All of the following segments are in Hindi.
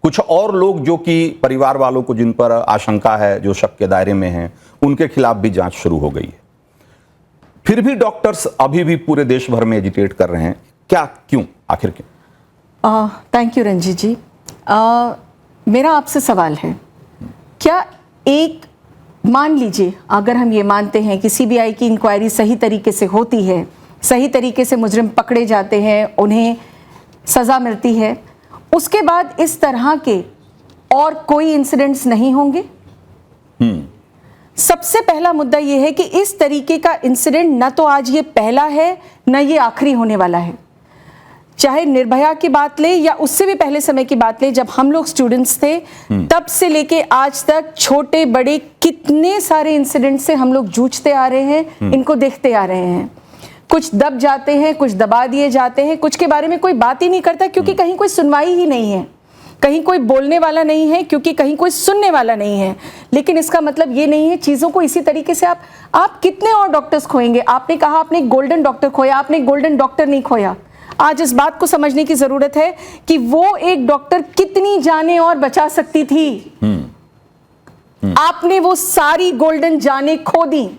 कुछ और लोग जो कि परिवार वालों को जिन पर आशंका है, जो शक के दायरे में हैं, उनके खिलाफ भी जांच शुरू हो गई है। फिर भी डॉक्टर्स अभी भी पूरे देश भर में एजिटेट कर रहे हैं, क्या, क्यों, आखिर क्यों? थैंक यू रंजीत जी। मेरा आपसे सवाल है, क्या एक, मान लीजिए अगर हम ये मानते हैं कि सीबीआई की इंक्वायरी सही तरीके से होती है, सही तरीके से मुजरिम पकड़े जाते हैं, उन्हें सज़ा मिलती है, उसके बाद इस तरह के और कोई इंसिडेंट्स नहीं होंगे? सबसे पहला मुद्दा यह है कि इस तरीके का इंसिडेंट न तो आज ये पहला है न ये आखिरी होने वाला है। चाहे निर्भया की बात ले या उससे भी पहले समय की बात ले, जब हम लोग स्टूडेंट्स थे तब से लेके आज तक छोटे बड़े कितने सारे इंसिडेंट से हम लोग जूझते आ रहे हैं, इनको देखते आ रहे हैं। कुछ दब जाते हैं, कुछ दबा दिए जाते हैं, कुछ के बारे में कोई बात ही नहीं करता क्योंकि कहीं कोई सुनवाई ही नहीं है, कहीं कोई बोलने वाला नहीं है क्योंकि कहीं कोई सुनने वाला नहीं है। लेकिन इसका मतलब ये नहीं है चीज़ों को इसी तरीके से आप कितने और डॉक्टर्स खोएंगे? आपने कहा आपने एक गोल्डन डॉक्टर खोया, आपने एक गोल्डन डॉक्टर नहीं खोया। आज इस बात को समझने की जरूरत है कि वो एक डॉक्टर कितनी जानें और बचा सकती थी। आपने वो सारी गोल्डन जानें खो दी।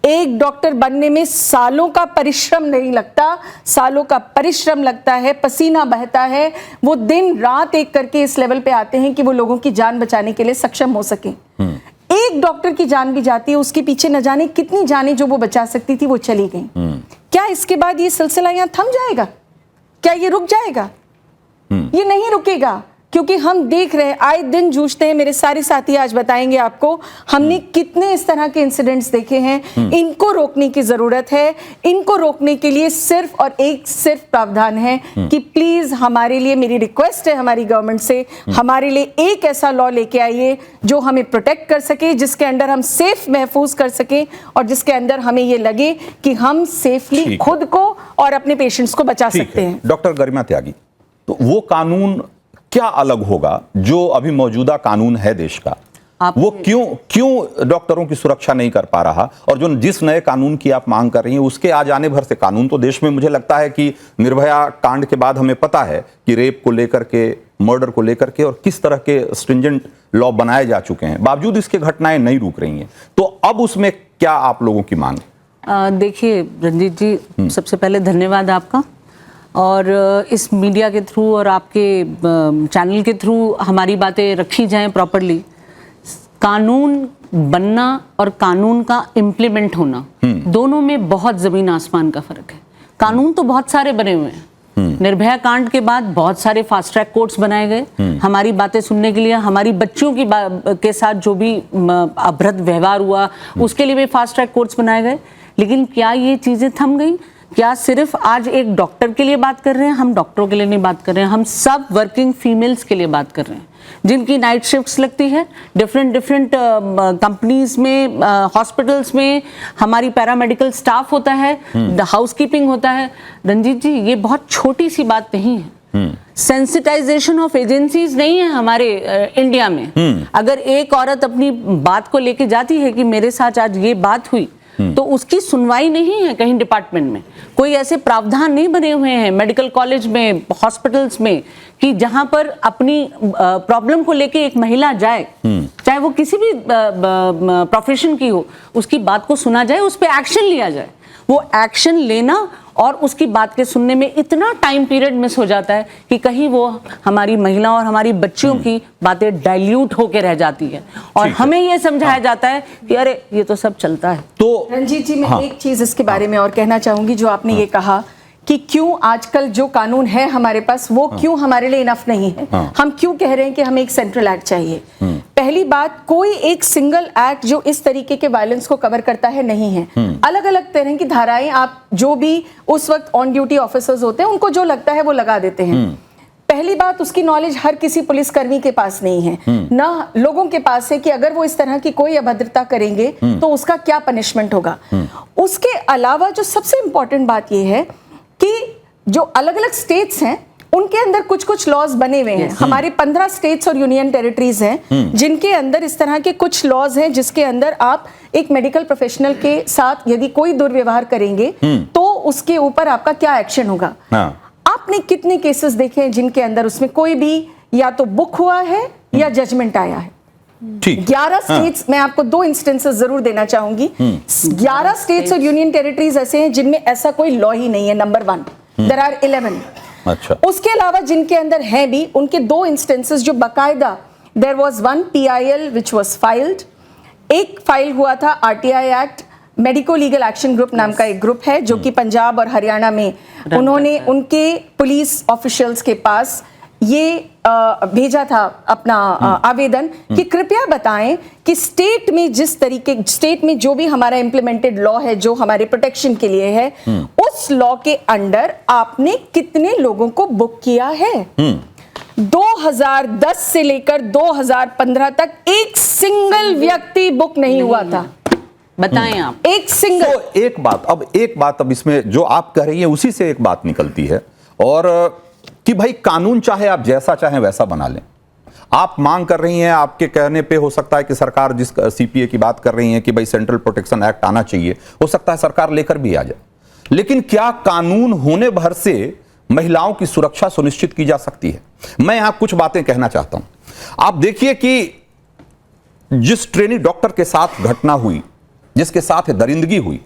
एक डॉक्टर बनने में सालों का परिश्रम नहीं लगता, सालों का परिश्रम लगता है, पसीना बहता है, वो दिन रात एक करके इस लेवल पे आते हैं कि वो लोगों की जान बचाने के लिए सक्षम हो सके। एक डॉक्टर की जान भी जाती है, उसके पीछे न जाने कितनी जानें जो वो बचा सकती थी वो चली गई। क्या इसके बाद ये सिलसिला यहां थम जाएगा? क्या ये रुक जाएगा? ये नहीं रुकेगा, क्योंकि हम देख रहे हैं, आए दिन जूझते हैं। मेरे सारे साथी आज बताएंगे आपको हमने कितने इस तरह के इंसिडेंट्स देखे हैं। इनको रोकने की जरूरत है। इनको रोकने के लिए सिर्फ और एक सिर्फ प्रावधान है कि प्लीज हमारे लिए, मेरी रिक्वेस्ट है हमारी गवर्नमेंट से, हमारे लिए एक ऐसा लॉ लेके आइए जो हमें प्रोटेक्ट कर सके, जिसके अंदर हम सेफ महफूज कर सके और जिसके अंदर हमें ये लगे कि हम सेफली खुद को और अपने पेशेंट्स को बचा सकते हैं। डॉक्टर गरिमा त्यागी, तो वो कानून क्या अलग होगा जो अभी मौजूदा कानून है देश का? वो क्यों डॉक्टरों की सुरक्षा नहीं कर पा रहा? और जो जिस नए कानून की आप मांग कर रही हैं उसके आ जाने भर से कानून तो देश में, मुझे लगता है कि निर्भया कांड के बाद हमें पता है कि रेप को लेकर के, मर्डर को लेकर के और किस तरह के स्ट्रिंजेंट लॉ बनाए जा चुके हैं, बावजूद इसके घटनाएं नहीं रुक रही हैं। तो अब उसमें क्या आप लोगों की मांग है? देखिए रंजीत जी, सबसे पहले धन्यवाद आपका, और इस मीडिया के थ्रू और आपके चैनल के थ्रू हमारी बातें रखी जाएं प्रॉपरली। कानून बनना और कानून का इम्प्लीमेंट होना, दोनों में बहुत जमीन आसमान का फर्क है। कानून तो बहुत सारे बने हुए हैं। निर्भया कांड के बाद बहुत सारे फास्ट ट्रैक कोर्ट्स बनाए गए हमारी बातें सुनने के लिए। हमारी बच्चियों के साथ जो भी अभद्र व्यवहार हुआ उसके लिए भी फास्ट ट्रैक कोर्ट्स बनाए गए। लेकिन क्या ये चीजें थम गई? क्या सिर्फ आज एक डॉक्टर के लिए बात कर रहे हैं? हम डॉक्टरों के लिए नहीं बात कर रहे हैं, हम सब वर्किंग फीमेल्स के लिए बात कर रहे हैं जिनकी नाइट शिफ्ट्स लगती है डिफरेंट कंपनीज में, हॉस्पिटल्स में। हमारी पैरामेडिकल स्टाफ होता है, हाउसकीपिंग होता है। रंजीत जी, ये बहुत छोटी सी बात नहीं है। सेंसिटाइजेशन ऑफ एजेंसीज नहीं है हमारे इंडिया में। अगर एक औरत अपनी बात को लेके जाती है कि मेरे साथ आज ये बात हुई, तो उसकी सुनवाई नहीं है कहीं डिपार्टमेंट में। कोई ऐसे प्रावधान नहीं बने हुए हैं मेडिकल कॉलेज में, हॉस्पिटल्स में, कि जहां पर अपनी प्रॉब्लम को लेके एक महिला जाए, चाहे वो किसी भी प्रोफेशन की हो, उसकी बात को सुना जाए, उस पर एक्शन लिया जाए। वो एक्शन लेना और उसकी बात के सुनने में इतना टाइम पीरियड मिस हो जाता है कि कहीं वो हमारी महिलाओं और हमारी बच्चियों की बातें डाइल्यूट होकर रह जाती है और हमें ये समझाया जाता है कि अरे ये तो सब चलता है। तो रंजीत जी, मैं एक चीज इसके बारे में और कहना चाहूंगी, जो आपने ये कहा कि क्यों आजकल जो कानून है हमारे पास वो क्यों हमारे लिए इनफ नहीं है। हम क्यों कह रहे हैं कि हमें एक सेंट्रल एक्ट चाहिए? पहली बात, कोई एक सिंगल एक्ट जो इस तरीके के वायलेंस को कवर करता है नहीं है। अलग अलग तरह की धाराएं आप जो भी उस वक्त ऑन ड्यूटी ऑफिसर्स होते हैं उनको जो लगता है वो लगा देते हैं। पहली बात, उसकी नॉलेज हर किसी पुलिसकर्मी के पास नहीं है, ना लोगों के पास है कि अगर वो इस तरह की कोई अभद्रता करेंगे तो उसका क्या पनिशमेंट होगा। उसके अलावा जो सबसे इंपॉर्टेंट बात यह है कि जो अलग अलग स्टेट्स हैं उनके अंदर कुछ कुछ लॉज बने हुए हैं। हमारे 15 स्टेट्स और यूनियन टेरिटरीज हैं जिनके अंदर इस तरह के कुछ लॉज हैं जिसके अंदर आप एक मेडिकल प्रोफेशनल के साथ यदि कोई दुर्व्यवहार करेंगे तो उसके ऊपर आपका क्या एक्शन होगा। आपने कितने केसेस देखे हैं जिनके अंदर उसमें कोई भी या तो बुक हुआ है या जजमेंट आया है। ठीक 11 स्टेट्स, मैं आपको 2 इंस्टेंसेस जरूर देना चाहूंगी। 11 स्टेट्स और यूनियन टेरिटरीज ऐसे हैं जिनमें ऐसा कोई लॉ ही नहीं है, नंबर 1। There are 11। अच्छा, उसके अलावा जिनके अंदर है भी, उनके 2 इंस्टेंसेस जो बाकायदा, there was 1 PIL which was filed, एक फाइल हुआ था RTI act, medico legal action group नाम का एक ग्रुप है जो कि पंजाब और हरियाणा में उन्होंने उनके पुलिस ऑफिशियल्स के पास ये भेजा था अपना आवेदन कि कृपया बताएं कि स्टेट में जो भी हमारा इम्प्लीमेंटेड लॉ है जो हमारे प्रोटेक्शन के लिए है, उस लॉ के अंडर आपने कितने लोगों को बुक किया है। 2010 से लेकर 2015 तक एक सिंगल व्यक्ति बुक नहीं हुआ था। बताएं आप। एक सिंगल। तो एक बात अब इसमें जो आप कह रही हैं उसी से एक बात निकलती है, और कि भाई कानून चाहे आप जैसा चाहें वैसा बना लें। आप मांग कर रही हैं, आपके कहने पे हो सकता है कि सरकार जिस CPA की बात कर रही है कि भाई सेंट्रल प्रोटेक्शन एक्ट आना चाहिए, हो सकता है सरकार लेकर भी आ जाए, लेकिन क्या कानून होने भर से महिलाओं की सुरक्षा सुनिश्चित की जा सकती है? मैं यहां कुछ बातें कहना चाहता हूं। आप देखिए कि जिस ट्रेनी डॉक्टर के साथ घटना हुई, जिसके साथ दरिंदगी हुई,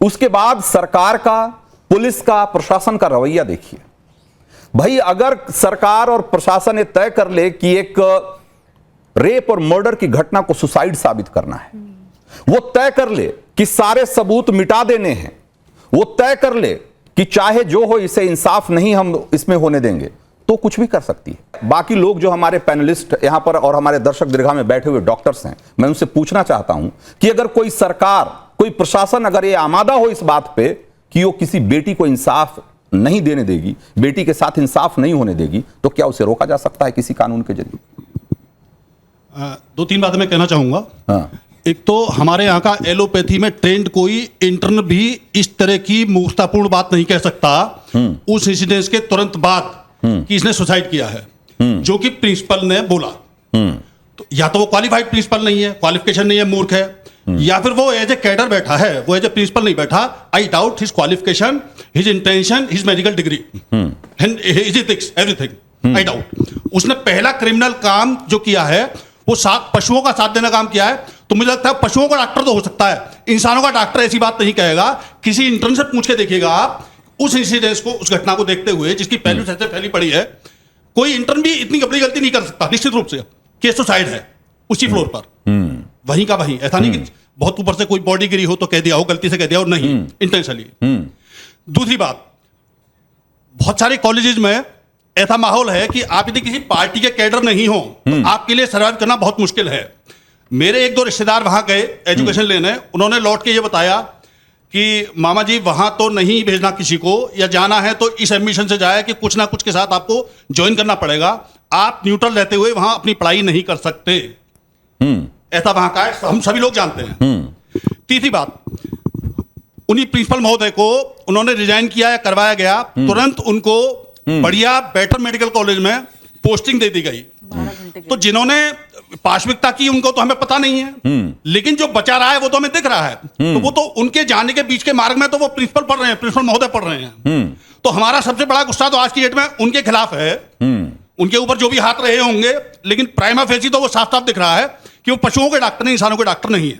उसके बाद सरकार का, पुलिस का, प्रशासन का रवैया देखिए। भाई अगर सरकार और प्रशासन ये तय कर ले कि एक रेप और मर्डर की घटना को सुसाइड साबित करना है, वो तय कर ले कि सारे सबूत मिटा देने हैं, वो तय कर ले कि चाहे जो हो इसे इंसाफ नहीं हम इसमें होने देंगे, तो कुछ भी कर सकती है। बाकी लोग जो हमारे पैनलिस्ट यहां पर और हमारे दर्शक दीर्घा में बैठे हुए डॉक्टर्स हैं, मैं उनसे पूछना चाहता हूं कि अगर कोई सरकार, कोई प्रशासन अगर ये आमादा हो इस बात पे कि वो किसी बेटी को इंसाफ नहीं देने देगी, बेटी के साथ इंसाफ नहीं होने देगी, तो क्या उसे रोका जा सकता है किसी कानून के जरिए? 2-3 बातें मैं कहना चाहूंगा। हाँ। एक तो हमारे यहाँ का एलोपैथी में ट्रेंड कोई इंटर्न भी इस तरह की मूर्खतापूर्ण बात नहीं कह सकता उस इंसिडेंस के तुरंत बाद कि इसने सुसाइड किया है, जो कि प्रिंसिपल ने बोला। तो या तो वो क्वालिफाइड प्रिंसिपल नहीं है, क्वालिफिकेशन नहीं है, मूर्ख है, या फिर वो एज ए कैडर बैठा है, वो एज ए प्रिंसिपल नहीं बैठा। I doubt his qualification, his intention, his medical degree and his ethics, everything. I doubt उसने पहला क्रिमिनल काम जो किया है वो पशुओं का साथ देना काम किया है। तो मुझे लगता है पशुओं का डॉक्टर तो हो सकता है, इंसानों का डॉक्टर ऐसी बात नहीं कहेगा। किसी इंटर्न से पूछ के देखिएगा आप उस इंसिडेंस को, उस घटना को देखते हुए जिसकी पहलू से फैली पड़ी है, कोई इंटर्न भी इतनी बड़ी गलती नहीं कर सकता निश्चित रूप से। केस सुसाइड है उसी फ्लोर पर, वहीं का वहीं, ऐसा नहीं कि बहुत ऊपर से कोई बॉडी गिरी हो तो कह दिया हो, गलती से कह दिया हो, नहीं, इंटेंशनली। दूसरी बात, बहुत सारे कॉलेजेस में ऐसा माहौल है कि आप यदि किसी पार्टी के कैडर नहीं हो तो आपके लिए सर्वाइव करना बहुत मुश्किल है। मेरे 1-2 रिश्तेदार वहां गए एजुकेशन लेने, उन्होंने लौट के ये बताया कि मामा जी वहां तो नहीं भेजना किसी को, या जाना है तो इस एडमिशन से जाए कि कुछ ना कुछ के साथ आपको ज्वाइन करना पड़ेगा, आप न्यूट्रल रहते हुए वहां अपनी पढ़ाई नहीं कर सकते। ऐसा वहां का है, हम सभी लोग जानते हैं। तीसरी बात, उन्हीं प्रिंसिपल महोदय को उन्होंने रिजाइन किया या करवाया गया, तुरंत उनको बढ़िया बेटर मेडिकल कॉलेज में पोस्टिंग दे दी गई। तो जिन्होंने पाशविकता की उनको तो हमें पता नहीं है, लेकिन जो बचा रहा है वो तो हमें दिख रहा है। तो वो तो उनके जाने के बीच के मार्ग में तो वो प्रिंसिपल पढ़ रहे हैं, प्रिंसिपल महोदय पढ़ रहे हैं। तो हमारा सबसे बड़ा गुस्सा तो आज की डेट में उनके खिलाफ है, उनके ऊपर जो भी हाथ रहे होंगे, लेकिन प्राइमा फेसी तो वो साफ साफ दिख रहा है कि वो पशुओं के डॉक्टर नहीं, इंसानों के डॉक्टर नहीं है।